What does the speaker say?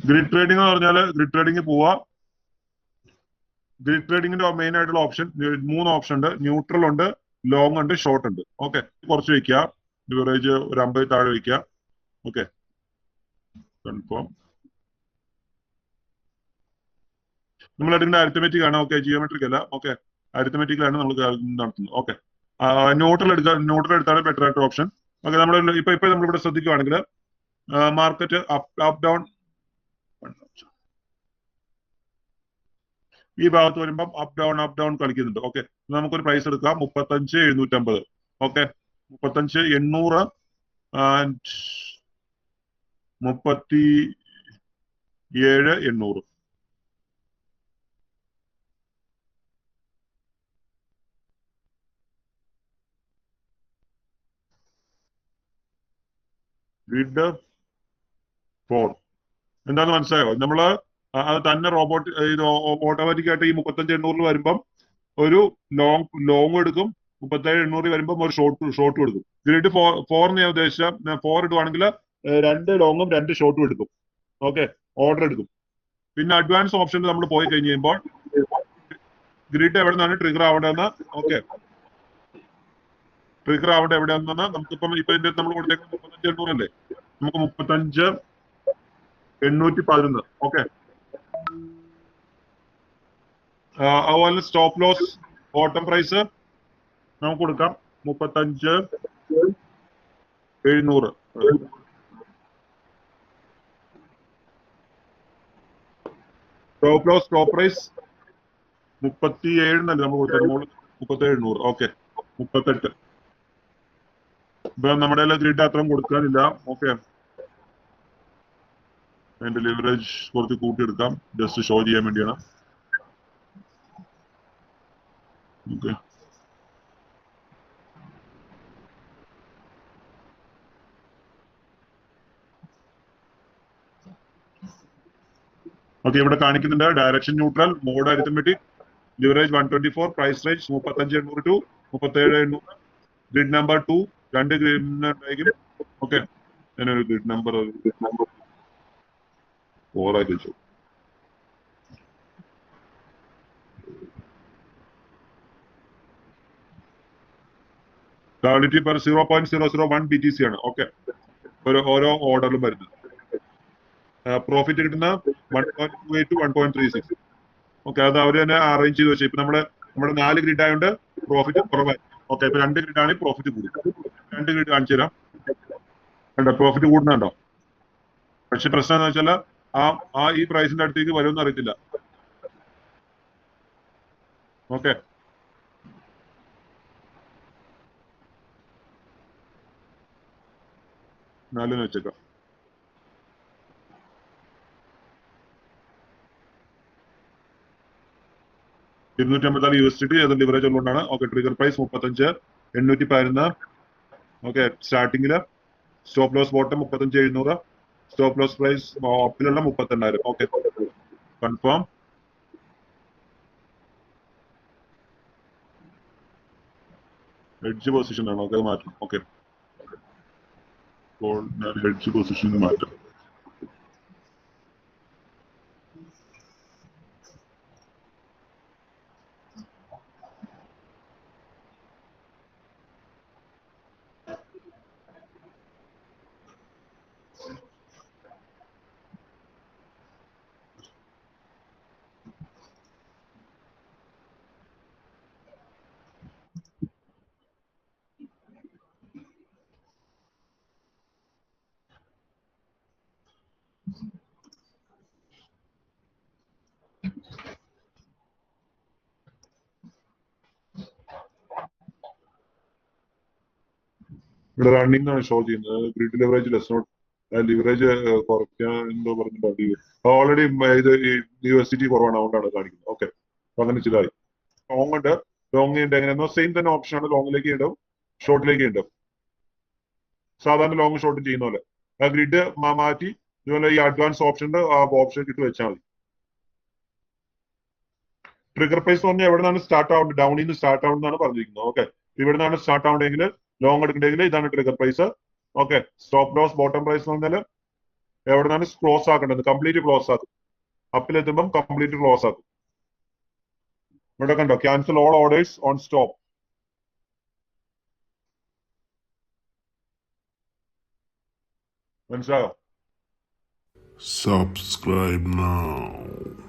Grid trading എന്ന് പറഞ്ഞാൽ grid trading പോവാ. ഗ്രിഡ് ട്രേഡിംഗിന്റെ മെയിൻ ആയിട്ടുള്ള ഓപ്ഷൻ 3 ഓപ്ഷൻ ഉണ്ട്. ന്യൂട്രൽ ഉണ്ട്, ലോങ് ഉണ്ട്, ഷോർട്ട് ഉണ്ട്. ഓക്കെ, കുറച്ച് വെക്കുക, ലിവറേജ് ഒരു 50 താഴെ വെക്കുക. Okay, confirm. നമ്മൾ എടുക്കുന്ന അരിത്തമെറ്റിക് ആണ്. ഓക്കെ, ജിയോമെട്രിക് അല്ല. ഓക്കെ, അരിത്തമെറ്റിക്കിലാണ് നമ്മൾ നടത്തുന്നത്. ഓക്കെ, ന്യൂട്രൽ എടുത്താണ് ബെറ്റർ ആയിട്ട് ഓപ്ഷൻ. ഓക്കെ, നമ്മൾ ഇപ്പൊ നമ്മളിവിടെ ശ്രദ്ധിക്കുകയാണെങ്കിൽ മാർക്കറ്റ് അപ്പ് ഡൗൺ ഈ ഭാഗത്ത് വരുമ്പം അപ്പ് ഡൗൺ കളിക്കുന്നുണ്ട്. ഓക്കെ, നമുക്കൊരു പ്രൈസ് എടുക്കാം 35,750. Okay, 35,800 and 37,800. ഗ്രിഡ് 4 എന്താന്ന് മനസ്സിലായോ? നമ്മള് അത് തന്നെ റോബോട്ട് ഇത് ഓട്ടോമാറ്റിക് ആയിട്ട് ഈ 35,800 വരുമ്പം ഒരു ലോങ് എടുക്കും, 37,800 വരുമ്പം ഒരു ഷോർട്ട് എടുക്കും. ഗ്രിഡ് 4 ഞാൻ ഉദ്ദേശിച്ച 4 ഇടുവാണെങ്കിൽ 2 ലോങ്ങും 2 ഷോർട്ടും എടുക്കും. ഓക്കെ, ഓർഡർ എടുക്കും. പിന്നെ അഡ്വാൻസ് ഓപ്ഷൻ നമ്മൾ പോയി കഴിഞ്ഞ് കഴിയുമ്പോൾ ഗ്രിഡ് എവിടെ നിന്നാണ് ട്രിഗർ ആവേണ്ടതെന്ന്, ഓക്കെ, ട്രിഗർ ആവേണ്ട എവിടെയാണെന്ന് നമുക്കിപ്പം ഇതിന്റെ നമ്മൾ കൊടുത്തേക്കുന്നത് 35,800 അല്ലേ, നമുക്ക് 35,811. ഓക്കെ, അതുപോലെ സ്റ്റോപ്പ് ലോസ് ബോട്ടം പ്രൈസ് നമുക്ക് കൊടുക്കാം 35,700. സ്റ്റോപ്പ് പ്രൈസ് 37 നമ്മൾ കൊടുത്തത്, 37,800. ഓക്കെ, 38. ഇപ്പൊ നമ്മുടെ ഗ്രിഡ് അത്രയും കൊടുക്കാനില്ല. ഓക്കെ, അതിന്റെ ലിവറേജ് കുറച്ച് കൂട്ടിയെടുക്കാം, ജസ്റ്റ് ഷോ ചെയ്യാൻ വേണ്ടിയാണ്. ഓക്കെ, ഇവിടെ കാണിക്കുന്നുണ്ട് direction neutral, mode arithmetic, leverage 124, price range 35,800 to 37,800. Grid number 2 2 grid. Okay, ഞാനൊരു ഗ്രിഡ് നമ്പർ 4 ആയിട്ട് വെച്ചു. ക്വാളിറ്റി പെർ 0.001 BTC ആണ്. ഓക്കെ, ഓരോ ഓർഡറിലും വരുന്നത്. പ്രോഫിറ്റ് കിട്ടുന്ന 1.28 to 1.36. ഓക്കെ, അത് അവർ തന്നെ അറേഞ്ച് ചെയ്ത് വെച്ചു. ഇപ്പൊ നമ്മുടെ 4 ഗ്രിഡ് ആയതുകൊണ്ട് പ്രോഫിറ്റ് കുറവായി. ഓക്കെ, ഇപ്പൊ 2 ഗ്രിഡ് ആണ് പ്രോഫിറ്റ് കൂടി. 2 ഗ്രിഡ് കാണിച്ചു തരാം. കണ്ടോ, പ്രോഫിറ്റ് കൂടുന്നുണ്ടോ? പക്ഷെ പ്രശ്നം എന്താ വെച്ചാൽ ഈ പ്രൈസിന്റെ അടുത്തേക്ക് വരുമെന്ന് അറിയത്തില്ല. ഓക്കെ, നാലിന് വെച്ചേക്കാം. $254 അത് ലിവറേജ് ഉള്ളതുകൊണ്ടാണ്. Okay, trigger price 35,811. ഓക്കെ, സ്റ്റാർട്ടിങ്ങില് stop loss bottom 35,700, stop loss price ഓപ്പിലുള്ള 38,000. Okay, confirm. ഹെഡ്ജ് പൊസിഷൻ ആണ്. ഓക്കെ, അത് മാറ്റും. ഓക്കെ, ഞാൻ ഹെഡ്ജ് പൊസിഷൻ മാറ്റാം. ഇവിടെ റണ്ണിംഗ് ആണ് ഷോ ചെയ്യുന്നത്. Grid leverage less not, leverage കുറയ്ക്കാൻ എന്തോ പറഞ്ഞിട്ടുണ്ട്. ഓൾറെഡി ഇത് USDT കുറവാണ്, അതുകൊണ്ടാണ് കാണിക്കുന്നത്. ഓക്കെ, അപ്പൊ അങ്ങനെ ചിലതായി. ലോങ് ഉണ്ട്, ലോങ് ഉണ്ട്. എങ്ങനെയാണോ സെയിം തന്നെ ഓപ്ഷൻ ആണ്. ലോങ്ങിലേക്ക് ഉണ്ടാവും, ഷോർട്ടിലേക്ക് ഉണ്ടാവും. സാധാരണ ലോങ് ഷോർട്ടും ചെയ്യുന്ന പോലെ ഗ്രിഡ് മാറ്റി ഇതുപോലെ ഈ അഡ്വാൻസ് ഓപ്ഷന്റെ ഓപ്ഷൻ ഇട്ട് വെച്ചാൽ മതി. ട്രിഗർ പ്രൈസ് പറഞ്ഞാൽ എവിടെ നിന്നാണ് സ്റ്റാർട്ട് ആവുന്നത്, ഡൗണിൽ നിന്ന് സ്റ്റാർട്ട് ആവുന്നതാണ് പറഞ്ഞിരിക്കുന്നത്. ഓക്കെ, ഇവിടെ നിന്നാണ് സ്റ്റാർട്ട് ആവുന്നതെങ്കിൽ ലോങ് എടുക്കണമെങ്കിൽ ഇതാണ് trigger price. Okay, stop loss bottom price എന്ന് പറഞ്ഞാൽ എവിടെ നിന്നാണ് ക്ലോസ് ആക്കേണ്ടത്, കംപ്ലീറ്റ് ക്ലോസ് ആക്കും. അപ്പിലെത്തുമ്പം കംപ്ലീറ്റ് ക്ലോസ് ആക്കും. ഇവിടെ കണ്ടോ, cancel all orders on stop. മനസ്സിലായോ? Subscribe now.